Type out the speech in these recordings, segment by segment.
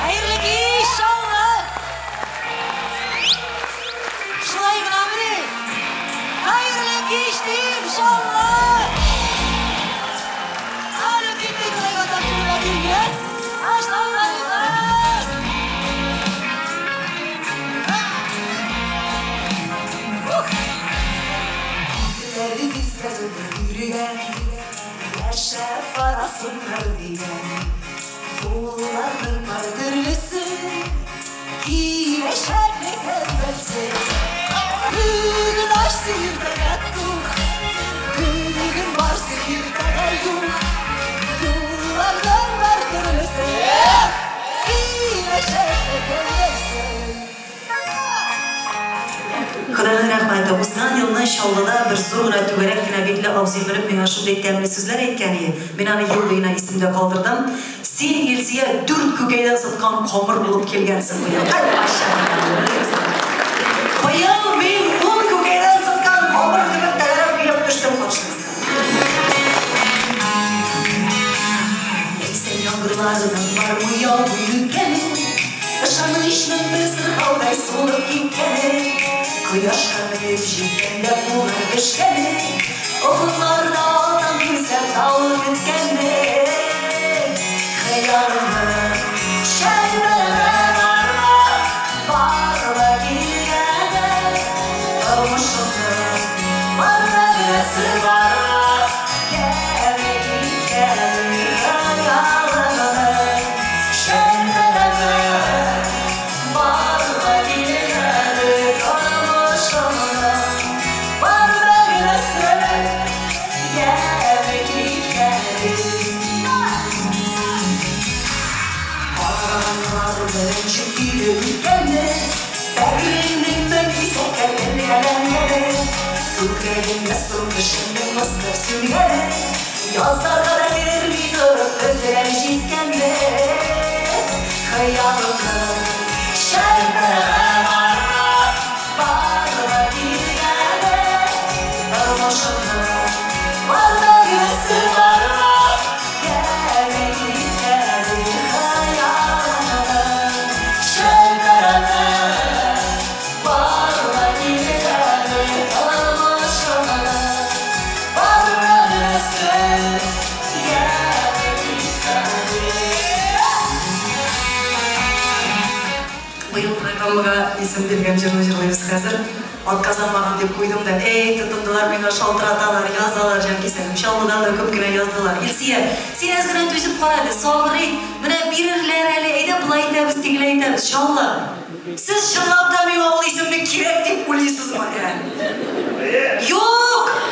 Hayırlı inşallah. Şulay gınamri. Hayırlı işte inşallah. Hadi bitti kılayvatan şurada bilgi. Açlanlarlar. Derdi bizleri yürüyen, yaşar parasınlar diyen. Oğulların vardır mısın? Kileşer ne gelmezsin? Bugün aç sihirde yattık, bugün var sihirde yok. Oğulların vardır mısın? Kileşer ne gelmezsin? Kıranın rahmeti, uzun yılın inşallahda bir sonra tüverek güne avzimlerim bana şunday temli sözler etkeni. Ben ana yıl boyuna isimde kaldırdım. Sen Elsi'ye 4 kökeyden satkan komur bulup kelgensin koyam. Hadi aşağıya. Koyam ben 10 kökeyden satkan komur gibi telerap bilip düştüm koşunuz. Eksen yangırlarının var mı ya bu ülkenin? Yaşamın işinin bir sırkalday solup gitkenin. Kıyaşlarını evcikten de bulan geçkenin. Okullarda adam güzel tavır bitkenin. Hayalımı, şerbelerime varma girgene. Olmuşumdu, varma birisi varma. Gelmedi geldi hayalımı, şerbelerime varma girgene. Olmuşumdu, varma birisi gelmedi geldi. Ağlarım şükürüm kendine, derinin beni sokarım yerlere. Türklerimde sırtışımın mısır sürgene, yazlarda girmi görüp özlemişim kendine. Hayalımı, şerbelerime varma girgene. Sarhoşumdu, varma birisi varma. Gelmedi geldi hayalımı, şerbelerime varma girgene. Sarhoşumdu, varma birisi gelmedi geldi. Bu yıl programıma isim vergen 20 yılıyız hazır. At kazanmağın dep koydum da, tutundular beni şaltıratalar, yazalar can keselim. Şallıdan da köpküne yazdılar. Elsiye, sen azgına tüzüp kaladı, sağırı, bana birirler hali, eyde bulaytabız, tegilaytabız, şallı. Siz şırlap da meyve ol isimli kirek deyip uliysiniz mi yani? Yok!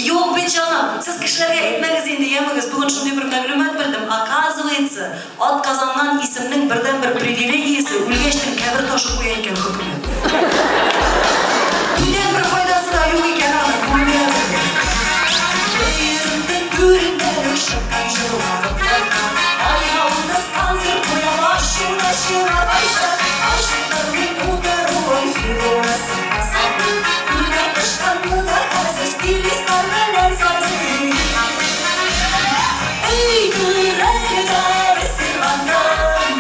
Yok ben canım, siz kişilerge etmeniz indi yeminiz, bugün şunday bir mevlumat bildim. Akazıvaytsı, at kazandan isimnin birden bir privilegiyisi, ulgeçtin kebir taşı koyan iken hükümet. Dünden bir faydası da yok iken anı, bunu bilemedim. Yerimden göründen ışıktan şırlarım. Ayağımda sansır koyama, şuna şırar başlar. Aşklarımın udarı var, sürüyorsun asabı. Dünden kışkanlı da karsız, dilistan veren sazı. Ey kırıklar sırmandan,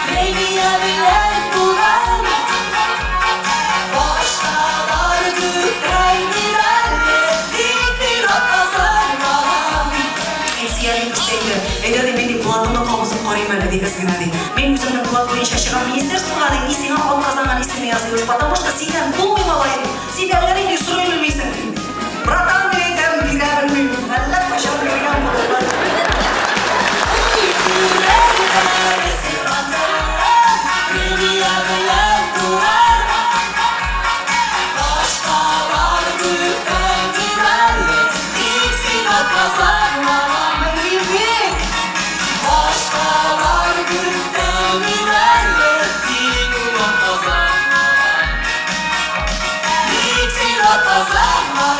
beni yabilen duran. Başkalar gütten giderle, diktir akazanmam. Elsiye'nin kısaydı, ededim beni kulağımda kalmasın koruyum öyle diye kızgın hadi. Ben yüzümden kulak boyun şaşıran minister suğadın isine alt kazanan ismini yazıyoruz. Потому что сиден bulmayma bayım, sidenlerin de sürü bilmeysin. Bırakan direyden bire bilmeyim. Allah başarı görünen bulurlar. Başkalar gütten giderle, diksin akazanmam gibi. Başkalar gütten giderle, diksin akazanmam. Diksin akazanmam.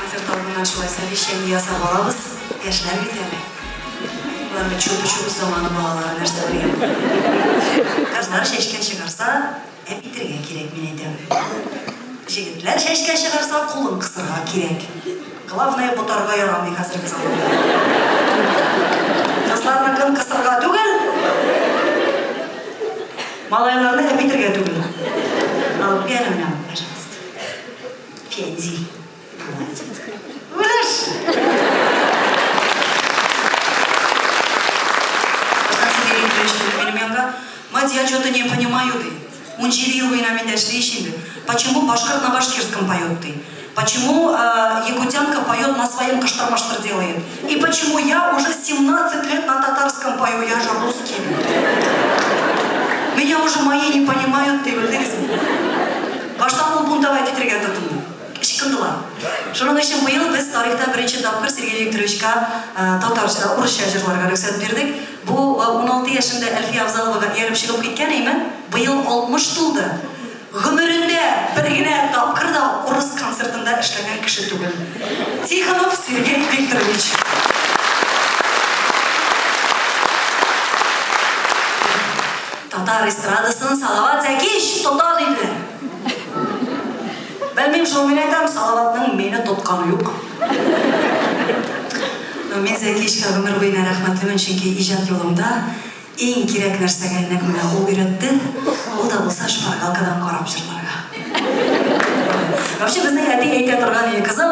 Konser torundan şulay sevişen yasa balabız, yaşlar biterli. Ularla çöpü zamanı bağlar, nerse bileyim. Kızlar şeşken çıkarsa, hep bitirgen kirek mineydim. Жігітлер шешке шығарса, қолын қысырға керек. Главное, бұтарға ярамай қазіргі заманда. Малайларны әпитірге түгіл. Алып бәрі мына, пожалуйста. Фензи. Өліш! Мать, я что-то не понимаю ты. Он чирил вы на меня шлищинды. Почему башкирт на башкирском поет ты? Почему якутянка поет на своем каштар-маштар делает? И почему я уже 17 лет на татарском пою, я же русский. Меня уже мои не понимают, ты білдіңіз. Баштан ол бунтовать етірге тұтынды. Шықындылар. Шының үшін бұйыл біз тарихта бірінші тапқыр Сергей Викторовичқа татарша, орысша жырларға рұқсат бердік. Бұл 16 yaşında Әлфия Авзаловаға еріп шығып кеткен eyмен, бұйыл 60 тұлды. Ғұмырында бір гіне тапқырда орыс концертында ішлеген кіші түгіл. Тихонов Сергей Викторович. Татар эстрадасын Салават Зәкиш тотан еді. Бәлмем шоу мен айтам, Салаватның мені тотқаны жоқ. Мен Зәкишқа ғұмыр бойына рахматлымын, чөнки ижад жолымда ең керек нәрсеге нәгіміне ол үйретті. Ол да болса шпаргалкадан қарап жырларға. Вообще біздің әтей әйте тұрған ей қызым,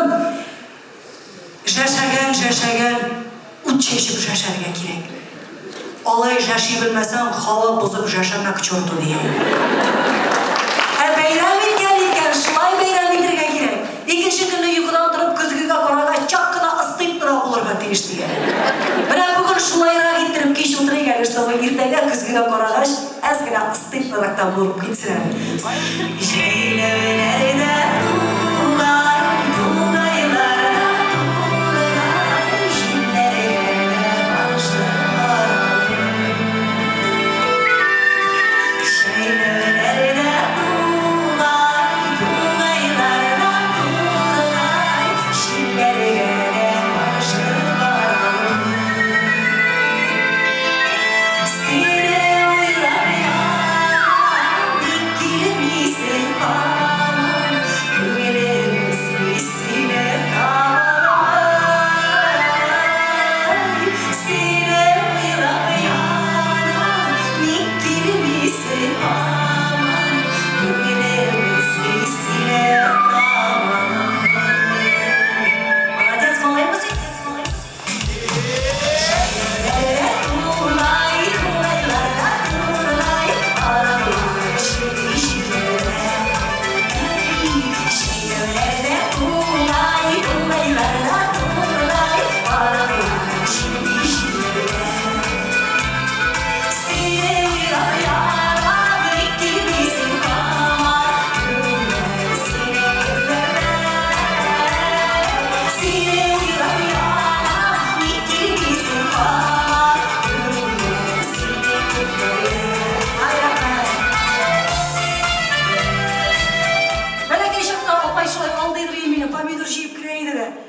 жәшәген, ұт шешіп жәшәрге керек. Олай жәши білмесен, хала бұзып жәшәмәк чорту дейін. Бәйрам екен, шылай бәйрам етірге керек. Екінші күні ұйқыдан тұрып күзгіге қораға чаққына ыстып тұра оларға тейіш деген. Бірақ бүгін шылайырақ еттіріп кеш отырай кәлі, чтобы ертеге күзгіге қорағаш әзгіре ыстып тұрақта болып кетсін. Жейлеулерді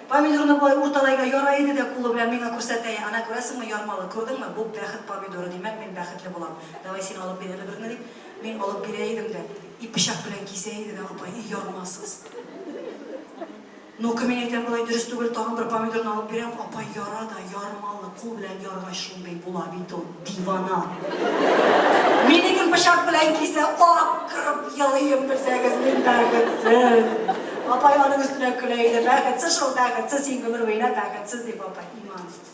Помидорны былай урталайга ярайды да кулы белән миңа күрсәтә. Ана күрәсеңме ярмалы, күрдеңме? Бу бәхет помидоры димәк, мен бәхетле булам. Давай син алып бир әле берне дип. Мен алып бирә идем дә, и пычак белән кисә иде дә, апа, ярмасыз. Ну, мен әйтәм былай дөрес түгел, тагын бер помидорны алып бирәм, апа, яра да, ярмалы, кул белән ярга шундый була бит ул, дивана. Минекен пычак белән кисә, акырып ялыйым белсәгез, мен бәхетсез. Апай аның üstüne küleydi, bәхетсіз шул бәхетсіз, сен гөмір бойына бәхетсіз деп апай, имансыз.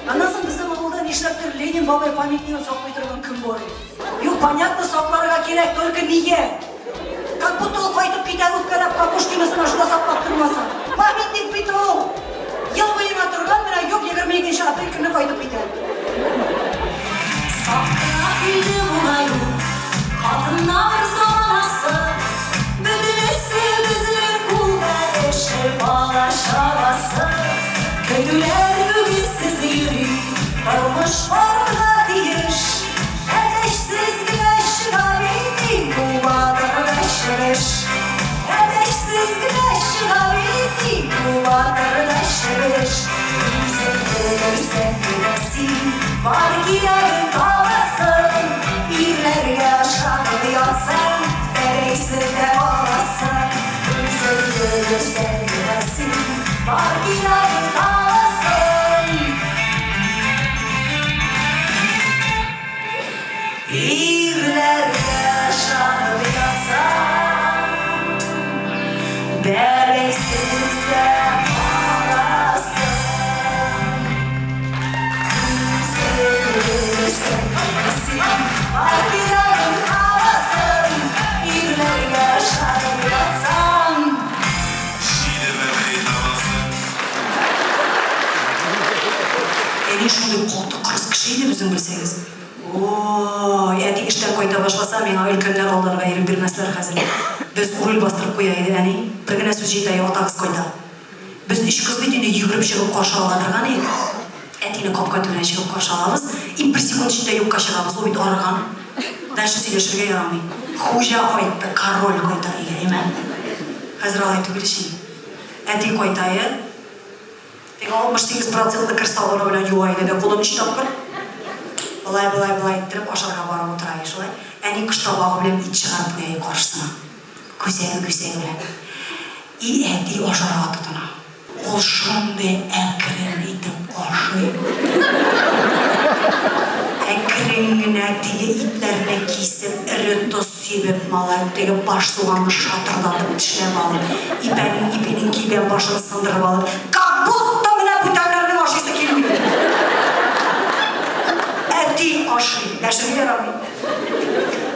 Андан соң біздің ауылда нишләптер Ленин бабай памятнигін сақлай тұрған кім бар? Yok, понятно, сақларға керек, только неге? Как будто ол қайтып кетеді, өпкәләп Капушкинасына шуда сақлап тұрмаса. Памятник бит ол. Ел бойына тұрған, мына yok, 22 апрель күні қайтып кетеді. Сақлына үйді бұлай, қатынар заманасы. Bala şarası, köylüler ümitsiz yürü, kalmış orada diyiş. Edeşsiz güneş gavini, kuvada deşeş. Edeşsiz güneş gavini, kuvada deşeş. Sen günesin, var girelim kalasın. İlerge aşağı yatsın, edeşsiz de olasın. Sen günesin, var girelim kalasın. Eni şunday korktu kırız kişiydi bizim bilseniz. Ooo, eti işten koyta başlasa mena ülkenler oldular gayrı bir mesler hazır. Biz urul bastırıp koyaydı yani. Bir güne söz jeytayı otağız koyda. Biz iş kızdı dine yugurıp çıkıp karşı aladırgan eki. Etini kapka tümüne çıkıp karşı alamız. Bir sekund içinde yok kaşıramız, o bir doğrıgan. Дальше сөйлешуге ярамай. Хужа қойды, король қойдайы, емен. Қазір алайды білішін. Әдей қойдайы. Тек 68% кірсалғаны білен юайды да қолын үш тапқыр. Былай етtirip ашарға барып отырайы шылай. Әне күш табағы білен ит шығарып қойайы қаршысына. Көсегі білен. И әдей ашарға тұтына. Ол шынды әкірін етіп ашы. Әкіріңіне тегі иттеріне кейсіп, ірі тұз себеп малай, тегі баш суғанды шатырдатып тішлеп алып, ипенің кейбен башын сындырып алып, как будто міне бүтәлерінің ашысы келмейді. Әти ашы, дәшіге ярамай.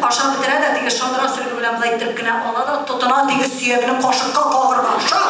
Аша бітіреді, тегі шандыра сүргі білен бұлай тіркіне алады, тұтына тегі сүйегінің қашыққа қағырға. Ша.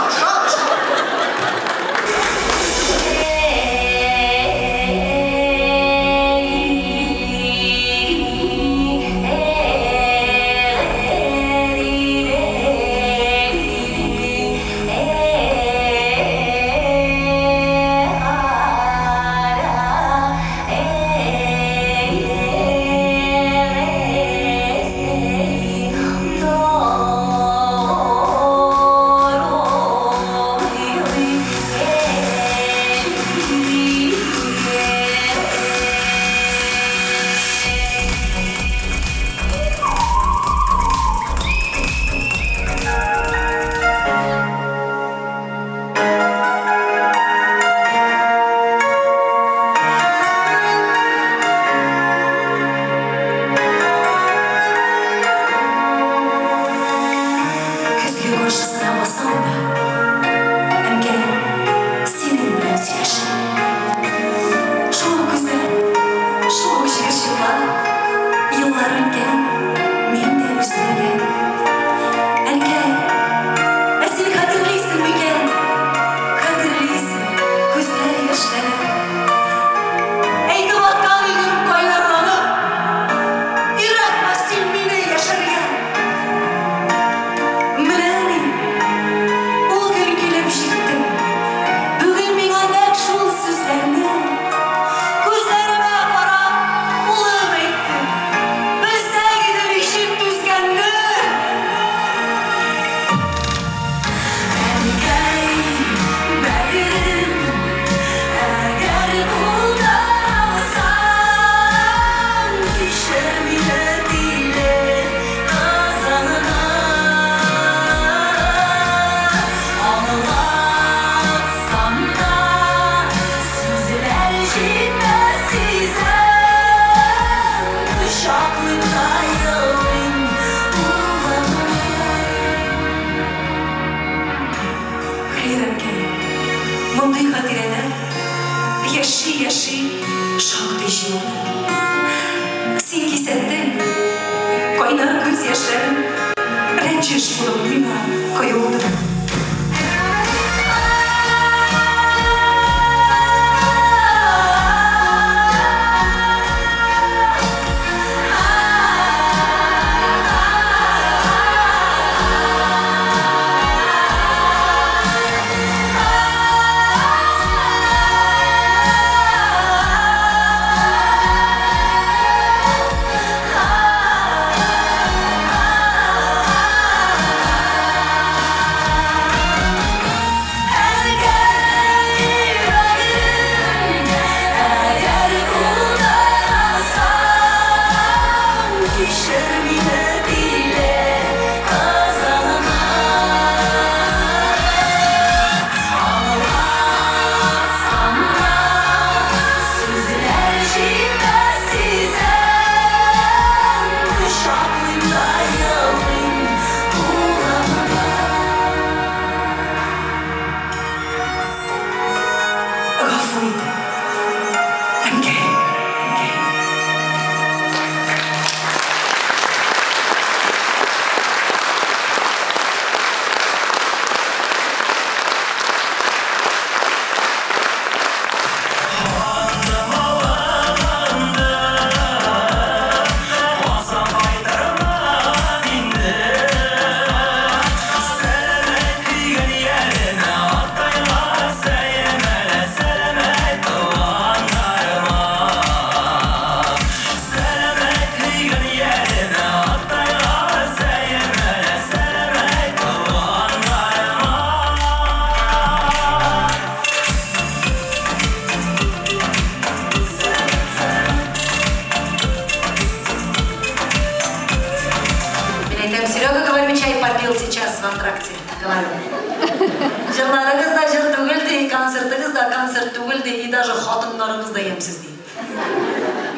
konser tugul deydi, даже xotınlarımız da yemsiz deydi.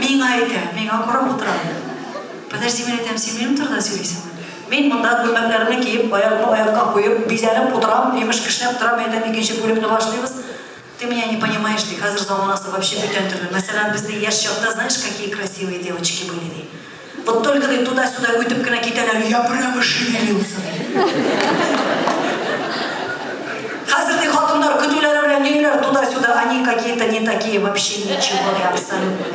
Мен ayta, men qarab o'tiraman. Подожди, men aytam, sen benim turda söyleysen. Men bunda ko'ylaklarni kiyib, oyog'imni oyoqqa qo'yib, bezanib o'tiraman, emish qishlab turaman, aytam, ikkinchi bo'limni boshlaymiz. Ты меня не понимаешь, ты hozir zamonasi вообще butun turli. Masalan, bizda yosh chog'da, знаешь, какие красивые девочки были deydi. Вот только ты туда-сюда o'tibgina ketalar, я прямо шевелился. Hozirgi xotinlar kutulari bilan yeylar tуда-сюда, они какие-то не такие, вообще ничего, абсолютно.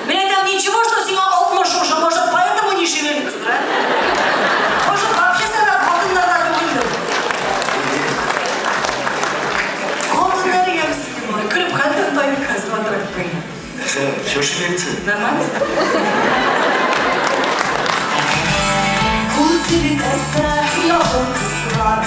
Men aytam, ничего, что сиңа 60 уже, может, поэтому не шевелится, да? Может, вообще сенlar xotinlardan tug'ildim. Xotinlar yemsiz deyman, kulib qanday to'yib hozir o'tirib qo'ying. Все шевелится. Нормально? Куцеликайся, yo'q qizlar.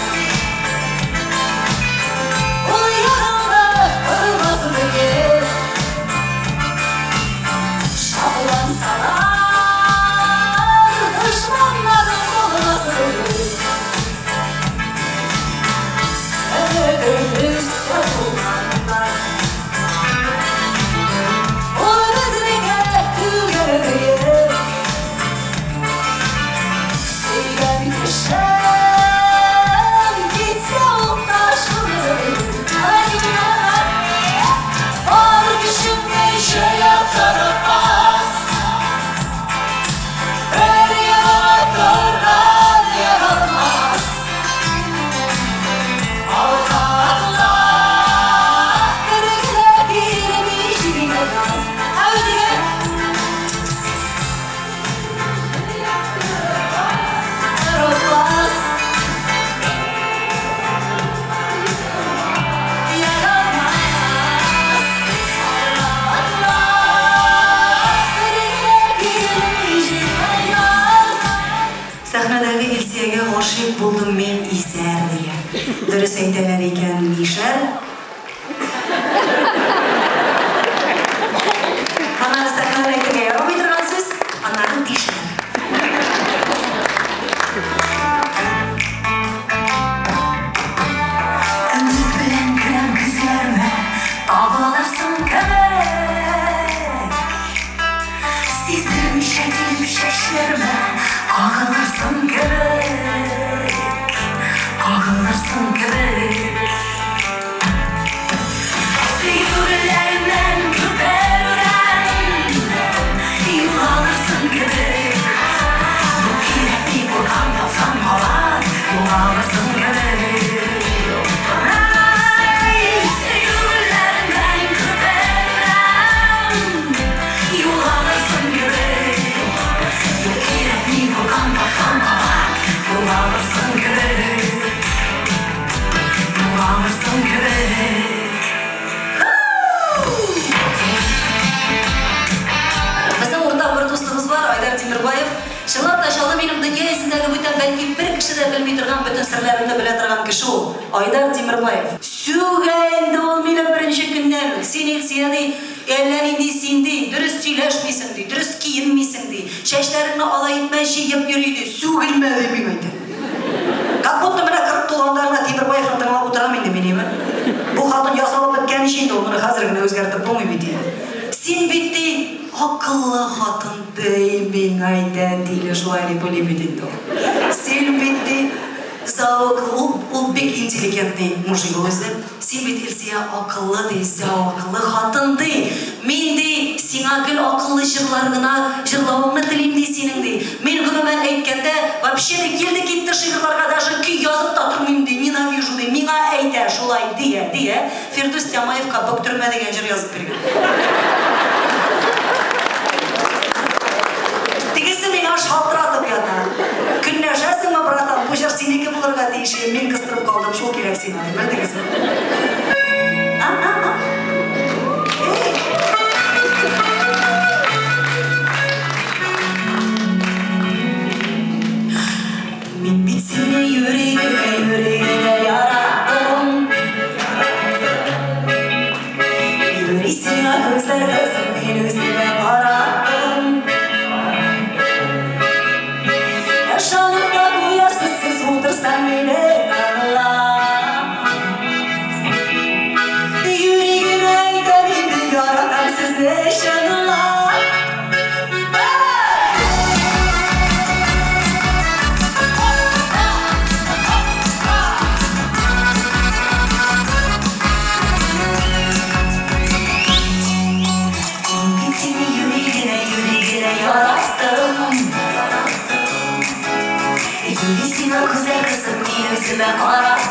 Aşık buldum men İser diye. Dürüst aytalar ekan Mishar. Mana sahnalar aytga yaramay turgansiz, anlarni tishlar. Ümit bilan bilan ko'zlarma, tog'larsın kerak. Sizdirib shatilib shashlarma, qog'larsın kerak. Ağlarsın gerek. Sevgililerimden küperimden yıl alırsın gerek. Bu kirli burkan yapsam hava yol alırsın gerek. Sevgililerimden küperimden yol alırsın gerek. Bu kirli burkan yapsam hava yol alırsın gerek. Ağırsın gerek. Bizden orada bir dostumuz var, Aydar Temirbayev. Şılap da şalı benim dünya esindeki bütün belki bir kişi de bilmey turgan bütün sırlarını bile turgan kişi o. Aydar Temirbayev. Sügayında olmayla birinci günden seni siyadi ellerinde sindi, dürüst söyleşmeysin di, dürüst giyinmeysin di, şeşlerini alay etme şey yap yürüydü, sügülmedi bilmeydi. Как будто мына кырып тулгандарына Темирбаевны тыңлап отырам инде мен эми. Бу хатын жасалып биткени ишинде ул муну азыр гана өзгөртүп болмой бит эми. Сен битти акыллы хатын деймин айдан дейле шулай деп ойлойм бит энди. Сен битти завоклы, ул бек интеллигентный мужик өзү. Сен бит Илсия акыллы дей, завоклы хатын дей. Мен дей, сиңа гүл акыллы жырлар гына жырлауыңны тилейм дей сенин дей. Мен күнүмөн айтканда вообще де келди кетти шыйырларга даже күй жазып та турмайм дей, ненавижу дей. Миңа айта шулай дие, Фирдус Тямаевка бөктүрмө деген жыр жазып берген. Тигиси миңа шалтыратып жата. Күннәшәсеңме, братан, бу жыр сеники булырга тийиш, мен кыстырып калдым, шул керек сиңа. Билдиңизби? Мен бит сени yüreğine yarattım. Yüreğine gözlerdesin, ben özüme barattım. Yaşanımda bu yarsızsız otursan beni tanıla. ісіме ара